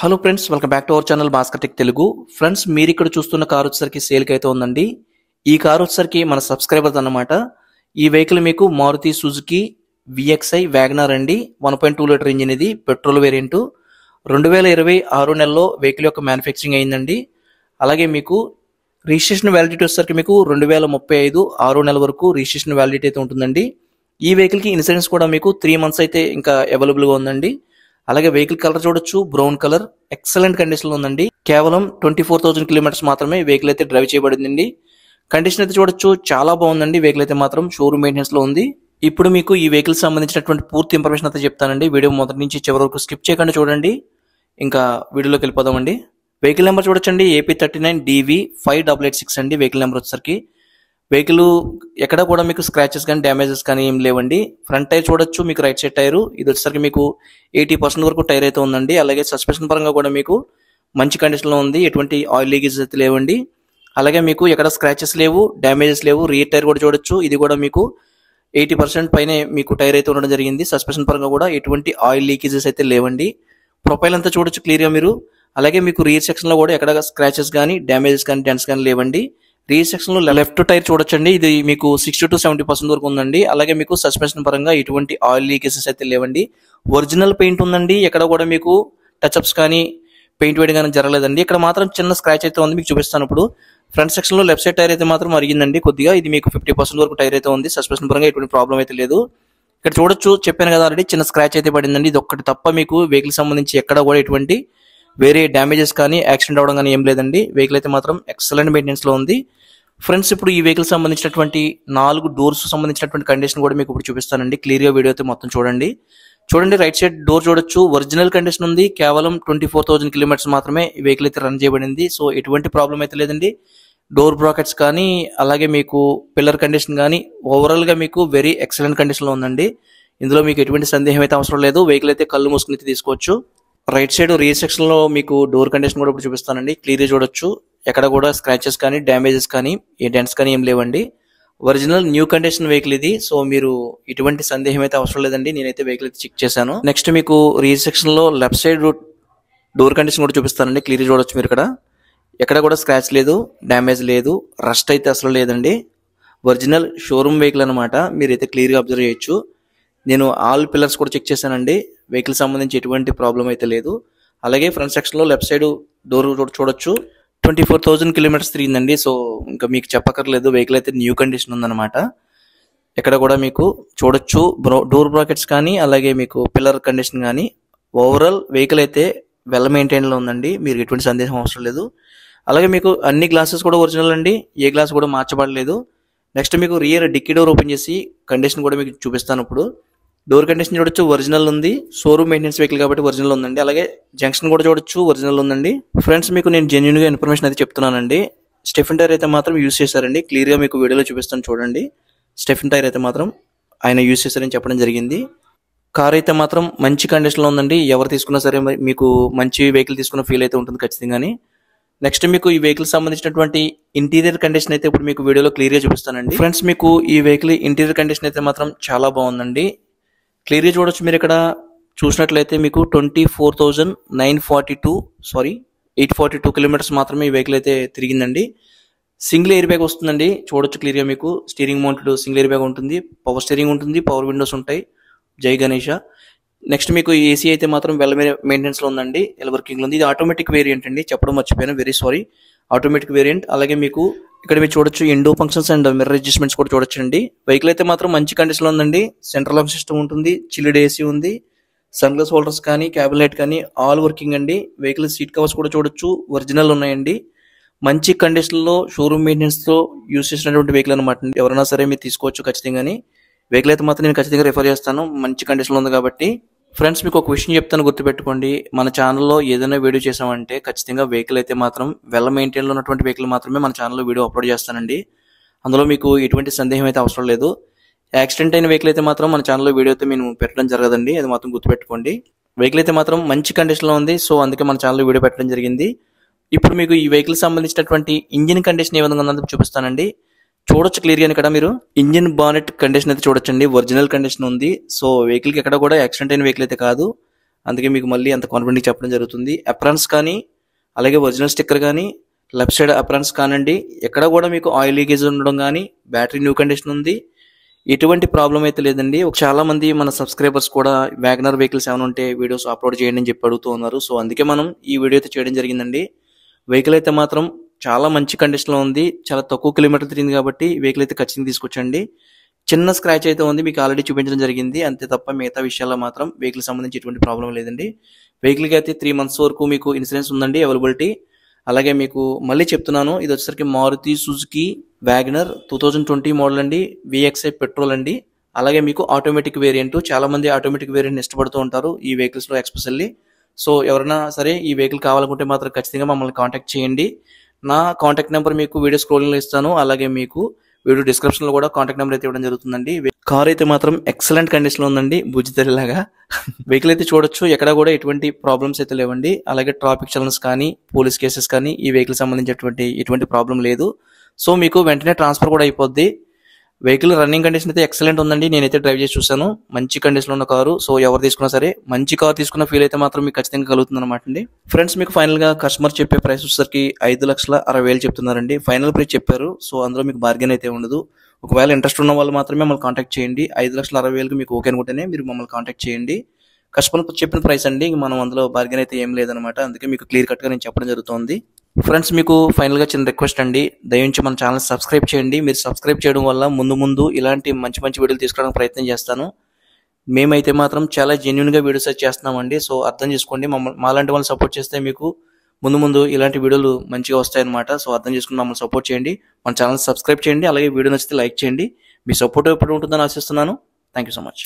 Hello friends, welcome back to our channel Bhaskar tech Telugu. Friends, మీరు ఇక్కడ చూస్తున్న కార్ వచ్చేసరికి సేల్కి అయితే ఉందండి. ఈ కార్ వచ్చేసరికి మన సబ్స్క్రైబర్స్ అన్నమాట. ఈ వెహికల్ మీకు మారుతి సుజుకి విఎక్స్ఐ వ్యాగనార్ అండి. 1.2 లీటర్ ఇంజిన్, ఇది పెట్రోల్ వేరియంట్. 2026 నెలలో వెహికల్ యొక్క మ్యానుఫ్యాక్చరింగ్ అయిందండి. అలాగే మీకు రిజిస్ట్రేషన్ వ్యాలిడిటీ వచ్చేసరికి మీకు 2035 6 నెలల వరకు రిజిస్ట్రేషన్ వ్యాలిడిటీ అయితే ఉంటుందండి. ఈ వెహికల్కి ఇన్సూరెన్స్ కూడా మీకు 3 మంత్స్ అయితే ఇంకా అవైలబుల్గా ఉందండి. అలాగే వెహికల్ కలర్ చూడొచ్చు, బ్రౌన్ కలర్, ఎక్సలెంట్ కండిషన్ లో ఉందండి. కేవలం 24,000 కిలోమీటర్స్ మాత్రమే వెహికల్ అయితే డ్రైవ్ చేయబడిందండి. కండిషన్ అయితే చూడొచ్చు, చాలా బాగుందండి. వెహికల్ అయితే మాత్రం షోరూమ్ మెయింటెనెన్స్ లో ఉంది. ఇప్పుడు మీకు ఈ వెహికల్ సంబంధించినటువంటి పూర్తి ఇన్ఫర్మేషన్ అయితే చెప్తానండి. వీడియో మొదటి నుంచి చివరి వరకు స్కిప్ చేయకుండా చూడండి. ఇంకా వీడియోలోకి వెళ్ళిపోదామండి. వెహికల్ నెంబర్ చూడొచ్చండి, AP39DV5886 అండి వెహికల్ నెంబర్ వచ్చేసరికి. వెహికల్ ఎక్కడ కూడా మీకు స్క్రాచెస్ కానీ డ్యామేజెస్ కానీ ఏం లేవండి. ఫ్రంట్ టైర్ చూడొచ్చు, మీకు రైట్ సైడ్ టైర్ ఇది వచ్చేసరికి మీకు 80% వరకు టైర్ అయితే ఉందండి. అలాగే సస్పెన్షన్ పరంగా కూడా మీకు మంచి కండిషన్ లో ఉంది. ఎటువంటి ఆయిల్ లీకేజెస్ అయితే లేవండి. అలాగే మీకు ఎక్కడ స్క్రాచెస్ లేవు, డ్యామేజెస్ లేవు. రియర్ టైర్ కూడా చూడొచ్చు, ఇది కూడా మీకు 80% పైనే మీకు టైర్ అయితే ఉండడం జరిగింది. సస్పెన్షన్ పరంగా కూడా ఎటువంటి ఆయిల్ లీకేజెస్ అయితే లేవండి. ప్రొఫైల్ అంతా చూడొచ్చు క్లియర్ గా మీరు. అలాగే మీకు రియర్ సెక్షన్ లో కూడా ఎక్కడ స్క్రాచెస్ కానీ డ్యామేజెస్ కానీ డెంట్స్ కానీ లేవండి. రియర్ సెక్షన్ లో లెఫ్ట్ టైర్ చూడొచ్చండి, ఇది మీకు 60 to 70% వరకు ఉందండి. అలాగే మీకు సస్పెన్షన్ పరంగా ఎటువంటి ఆయిల్ లీకేజెస్ అయితే లేవండి. ఒరిజినల్ పెయింట్ ఉందండి. ఎక్కడ కూడా మీకు టచ్అప్స్ కానీ పెయింట్ వేయడం కానీ జరగలేదండి. ఇక్కడ మాత్రం చిన్న స్క్రాచ్ అయితే ఉంది, మీకు చూపిస్తాను ఇప్పుడు. ఫ్రంట్ సెక్షన్ లో లెఫ్ట్ సైడ్ టైర్ అయితే మాత్రం అరిగిందండి కొద్దిగా. ఇది మీకు 50% వరకు టైర్ అయితే ఉంది. సస్పెన్షన్ పరంగా ఎటువంటి ప్రాబ్లం అయితే లేదు. ఇక్కడ చూడొచ్చు, చెప్పాను కదా ఆల్రెడీ, చిన్న స్క్రాచ్ అయితే పడిందండి. ఇది ఒక్కటి తప్ప మీకు వెహికల్ సంబంధించి ఎక్కడ కూడా ఎటువంటి వేరే డ్యామేజెస్ కానీ యాక్సిడెంట్ అవడం కానీ ఏం లేదండి. వెహికల్ అయితే మాత్రం ఎక్సలెంట్ మెయింటెనెన్స్ లో ఉంది. ఫ్రెండ్స్, ఇప్పుడు ఈ వెహికల్ సంబంధించినటువంటి 4 డోర్స్ సంబంధించినటువంటి కండిషన్ కూడా మీకు ఇప్పుడు చూపిస్తానండి. క్లియర్ గా వీడియో అయితే మొత్తం చూడండి. రైట్ సైడ్ డోర్ చూడొచ్చు, ఒరిజినల్ కండిషన్ ఉంది. కేవలం 24,000 కిలోమీటర్స్ మాత్రమే ఈ వెహికల్ అయితే రన్ చేయబడింది. సో ఎటువంటి ప్రాబ్లం అయితే లేదండి. డోర్ బ్రాకెట్స్ కానీ అలాగే మీకు పిల్లర్ కండిషన్ కానీ ఓవరాల్ గా మీకు వెరీ ఎక్సలెంట్ కండిషన్ లో ఉందండి. ఇందులో మీకు ఎటువంటి సందేహం అయితే అవసరం లేదు. వెహికల్ అయితే కళ్ళు మూసుకుని అయితే తీసుకోవచ్చు. రైట్ సైడ్ రియర్ సెక్షన్ లో మీకు డోర్ కండిషన్ కూడా ఇప్పుడు చూపిస్తానండి. క్లియర్ చూడొచ్చు, ఎక్కడ కూడా స్క్రాచెస్ కానీ డ్యామేజెస్ కానీ ఏ డెంట్స్ కానీ ఏం లేవండి. ఒరిజినల్ న్యూ కండిషన్ వెహికల్ ఇది. సో మీరు ఎటువంటి సందేహం అయితే అవసరం లేదండి. నేనైతే వెహికల్ అయితే చెక్ చేశాను. నెక్స్ట్ మీకు రియర్ సెక్షన్ లో లెఫ్ట్ సైడ్ డోర్ కండిషన్ కూడా చూపిస్తానండి. క్లియర్ చూడొచ్చు మీరు. ఇక్కడ ఎక్కడ కూడా స్క్రాచ్ లేదు, డ్యామేజ్ లేదు, రస్ట్ అయితే అసలు లేదండి. ఒరిజినల్ షోరూమ్ వెహికల్ అనమాట. మీరైతే క్లియర్ గా అబ్జర్వ్ చేయొచ్చు. నేను ఆల్ పిల్లర్స్ కూడా చెక్ చేశానండి. వెహికల్ సంబంధించి ఎటువంటి ప్రాబ్లం అయితే లేదు. అలాగే ఫ్రంట్ సెక్షన్ లో లెఫ్ట్ సైడ్ డోర్ చూడొచ్చు, 24,000 కిలోమీటర్స్ తిరిగిందండి. సో ఇంకా మీకు చెప్పక్కర్లేదు, వెహికల్ అయితే న్యూ కండిషన్ ఉందన్నమాట. ఎక్కడ కూడా మీకు చూడొచ్చు డోర్ బ్రాకెట్స్ కానీ అలాగే మీకు పిల్లర్ కండిషన్ కానీ ఓవరాల్ వెహికల్ అయితే వెల్ మెయింటైన్ లో ఉందండి. మీరు ఎటువంటి సందేహం అవసరం లేదు. అలాగే మీకు అన్ని గ్లాసెస్ కూడా ఒరిజినల్ అండి. ఏ గ్లాస్ కూడా మార్చబడలేదు. నెక్స్ట్ మీకు రియర్ డిక్కీ డోర్ ఓపెన్ చేసి కండిషన్ కూడా మీకు చూపిస్తాను ఇప్పుడు. డోర్ కండిషన్ చూడొచ్చు, ఒరిజినల్ ఉంది. షోరూమ్ మెయింటెనెన్స్ వెహికల్ కాబట్టి ఒరిజినల్ ఉందండి. అలాగే జంక్షన్ కూడా చూడొచ్చు, ఒరిజినల్ ఉందండి. ఫ్రెండ్స్, మీకు నేను జెన్యూన్ గా ఇన్ఫర్మేషన్ అయితే చెప్తున్నానండి. స్టెఫిన్ టైర్ అయితే మాత్రం యూజ్ చేశారండి. క్లియర్ గా మీకు వీడియోలో చూపిస్తాను చూడండి. స్టెఫిన్ టైర్ అయితే మాత్రం ఆయన యూజ్ చేశారని చెప్పడం జరిగింది. కార్ అయితే మాత్రం మంచి కండిషన్ లో ఉందండి. ఎవరు తీసుకున్నా సరే మీకు మంచి వెహికల్ తీసుకున్న ఫీల్ అయితే ఉంటుంది ఖచ్చితంగాని. నెక్స్ట్ మీకు ఈ వెహికల్ సంబంధించినటువంటి ఇంటీరియర్ కండిషన్ అయితే ఇప్పుడు మీకు వీడియోలో క్లియర్ గా చూపిస్తానండి. ఫ్రెండ్స్, మీకు ఈ వెహికల్ ఇంటీరియర్ కండిషన్ అయితే మాత్రం చాలా బాగుందండి. క్లియర్ గా చూడొచ్చు మీరు. ఇక్కడ చూసినట్లయితే మీకు 842 కిలోమీటర్స్ మాత్రమే ఈ వెహికల్ అయితే తిరిగిందండి. సింగిల్ ఎయిర్ బ్యాగ్ వస్తుందండి. చూడొచ్చు క్లియర్ గా మీకు. Steering mounted single air bag ఉంటుంది, పవర్ స్టీరింగ్ ఉంటుంది, పవర్ విండోస్ ఉంటాయి. జై గణేష. నెక్స్ట్ మీకు ఏసీ అయితే మాత్రం వెల్ మెయింటెనెన్స్ లో ఉందండి. ఎల్ వర్కింగ్ లో ఉంది. ఇది ఆటోమేటిక్ వేరియంట్ అండి, చెప్పడం మర్చిపోయాను, వెరీ సారీ. Automatic variant. అలాగే మీకు ఇక్కడ మీరు చూడొచ్చు Indo functions and mirror adjustments కూడా చూడొచ్చండి. వెహికల్ అయితే మాత్రం మంచి కండిషన్ లో ఉందండి. సెంట్రల్ లాక్ సిస్టమ్ ఉంటుంది, చిల్డ్ ఏసీ ఉంది, సన్ గ్లాస్ హోల్డర్స్ కానీ క్యాబిన్ లైట్ కానీ ఆల్ వర్కింగ్ అండి. వెహికల్ సీట్ కవర్స్ కూడా చూడొచ్చు, ఒరిజినల్ ఉన్నాయండి. మంచి కండిషన్ లో షోరూమ్ మెయింటెనెన్స్ తో యూజ్ చేసినటువంటి వెహికల్ అనమాట. ఎవరైనా సరే మీరు తీసుకోవచ్చు ఖచ్చితంగాని. వెహికల్ అయితే మాత్రం నేను ఖచ్చితంగా రిఫర్ చేస్తాను, మంచి కండిషన్ లో ఉంది కాబట్టి. ఫ్రెండ్స్, మీకు ఒక విషయం చెప్తాను, గుర్తుపెట్టుకోండి. మన ఛానల్లో ఏదైనా వీడియో చేసామంటే ఖచ్చితంగా వెహికల్ అయితే మాత్రం వెల్ మెయింటైన్ లో ఉన్నటువంటి వెహికల్ మాత్రమే మన ఛానల్లో వీడియో అప్లోడ్ చేస్తానండి. అందులో మీకు ఎటువంటి సందేహం అయితే అవసరం లేదు. యాక్సిడెంట్ అయిన వెహికల్ అయితే మాత్రం మన ఛానల్లో వీడియో అయితే మేము పెట్టడం జరగదండి. అది మాత్రం గుర్తుపెట్టుకోండి. వెహికల్ అయితే మాత్రం మంచి కండిషన్ లో ఉంది. సో అందుకే మన ఛానల్లో వీడియో పెట్టడం జరిగింది. ఇప్పుడు మీకు ఈ వెహికల్ సంబంధించినటువంటి ఇంజిన్ కండిషన్ ఏ విధంగా ఉందో చూపిస్తానండి. చూడొచ్చు క్లియర్ గా ఇక్కడ మీరు. ఇంజిన్ బానెట్ కండిషన్ అయితే చూడొచ్చండి, ఒరిజినల్ కండిషన్ ఉంది. సో వెహికల్ కి ఎక్కడ కూడా యాక్సిడెంట్ అయిన వెహికల్ అయితే కాదు. అందుకే మీకు మళ్ళీ అంత కాన్ఫిడెంట్గా చెప్పడం జరుగుతుంది. అప్రాన్స్ కానీ అలాగే ఒరిజినల్ స్టిక్కర్ కానీ లెఫ్ట్ సైడ్ అప్రాన్స్ కానండి ఎక్కడ కూడా మీకు ఆయిల్ లీకేజ్ ఉండడం కానీ బ్యాటరీ న్యూ కండిషన్ ఉంది. ఎటువంటి ప్రాబ్లం అయితే లేదండి. చాలా మంది మన సబ్స్క్రైబర్స్ కూడా వ్యాగనర్ వెహికల్స్ ఏమైనా ఉంటే వీడియోస్ అప్లోడ్ చేయండి అని చెప్పి అడుగుతూ ఉన్నారు. సో అందుకే మనం ఈ వీడియో అయితే చేయడం జరిగిందండి. వెహికల్ అయితే మాత్రం చాలా మంచి కండిషన్లో ఉంది. చాలా తక్కువ కిలోమీటర్ తిరిగింది కాబట్టి వెహికల్ అయితే ఖచ్చితంగా తీసుకొచ్చండి. చిన్న స్క్రాచ్ అయితే ఉంది, మీకు ఆల్రెడీ చూపించడం జరిగింది. అంతే తప్ప మిగతా విషయాల్లో మాత్రం వెహికల్ సంబంధించి ఎటువంటి ప్రాబ్లం లేదండి. వెహికల్కి అయితే 3 months వరకు మీకు ఇన్సూరెన్స్ ఉందండి అవైలబిలిటీ. అలాగే మీకు మళ్ళీ చెప్తున్నాను, ఇది వచ్చేసరికి మారుతి సుజుకి వ్యాగనర్ 2020 మోడల్ అండి, VXI పెట్రోల్ అండి. అలాగే మీకు ఆటోమేటిక్ వేరియంట్. చాలా మంది ఆటోమేటిక్ వేరియంట్ ఇష్టపడుతూ ఉంటారు ఈ వెహికల్స్లో ఎక్స్పెషల్లీ. సో ఎవరైనా సరే ఈ వెహికల్ కావాలనుకుంటే మాత్రం ఖచ్చితంగా మమ్మల్ని కాంటాక్ట్ చేయండి. నా కాంటాక్ట్ నెంబర్ మీకు వీడియో స్క్రోలింగ్లో ఇస్తాను. అలాగే మీకు వీడియో డిస్క్రిప్షన్లో కూడా కాంటాక్ట్ నెంబర్ అయితే ఇవ్వడం జరుగుతుందండి. కార్ అయితే మాత్రం ఎక్సలెంట్ కండిషన్లో ఉందండి, బుజ్జితెరలాగా. వెహికల్ అయితే చూడొచ్చు, ఎక్కడ కూడా ఎటువంటి ప్రాబ్లమ్స్ అయితే లేవండి. అలాగే ట్రాఫిక్ చలన్స్ కానీ పోలీస్ కేసెస్ కానీ ఈ వెహికల్ సంబంధించినటువంటి ఎటువంటి ప్రాబ్లం లేదు. సో మీకు వెంటనే ట్రాన్స్ఫర్ కూడా అయిపోద్ది. వెహికల్ రన్నింగ్ కండిషన్ అయితే ఎక్సలెంట్ ఉందండి. నేనైతే డ్రైవ్ చేసి చూసాను, మంచి కండిషన్లో ఉన్న కారు. సో ఎవరు తీసుకున్నా సరే మంచి కార్ తీసుకున్న ఫీల్ అయితే మాత్రం మీకు ఖచ్చితంగా కలుగుతుంది అనమాట అండి. ఫ్రెండ్స్, మీకు ఫైనల్ గా కస్టమర్ చెప్పే ప్రైస్ వచ్చేసరికి 5,60,000 చెప్తున్నారండి. ఫైనల్ ప్రైస్ చెప్పారు. సో అందులో మీకు బార్గెన్ అయితే ఉండదు. ఒకవేళ ఇంట్రెస్ట్ ఉన్న వాళ్ళు మాత్రమే మమ్మల్ని కాంటాక్ట్ చేయండి. 5,60,000 మీకు ఓకే అనుకుంటేనే మీరు మమ్మల్ని కాంటాక్ట్ చేయండి. కస్టమర్ చెప్పిన ప్రైస్ అండి, మనం అందులో బార్గెన్ అయితే ఏం లేదనమాట. అందుకే మీకు క్లియర్ కట్ గా నేను చెప్పడం జరుగుతుంది. ఫ్రెండ్స్, మీకు ఫైనల్ గా చిన్న రిక్వెస్ట్ అండి, దయవుంచి మన ఛానల్ సబ్స్క్రైబ్ చేయండి. మీరు సబ్స్క్రైబ్ చేయడం వల్ల ముందు ఇలాంటి మంచి వీడియోలు తీసుకోవడానికి ప్రయత్నం చేస్తాను. మేమైతే మాత్రం చాలా జెన్యున్ గా వీడియోస్ చేస్తున్నామండి. సో అర్థం చేసుకోండి, మాలాంటి వాళ్ళని సపోర్ట్ చేస్తే మీకు ముందు ఇలాంటి వీడియోలు మంచిగా వస్తాయన్నమాట. సో అర్థం చేసుకుని మమ్మల్ని సపోర్ట్ చేయండి, మన ఛానల్ సబ్స్క్రైబ్ చేయండి. అలాగే వీడియో నచ్చితే లైక్ చేయండి. మీ సపోర్ట్ ఎప్పుడు ఉంటుందని ఆశిస్తున్నాను. Thank you so much.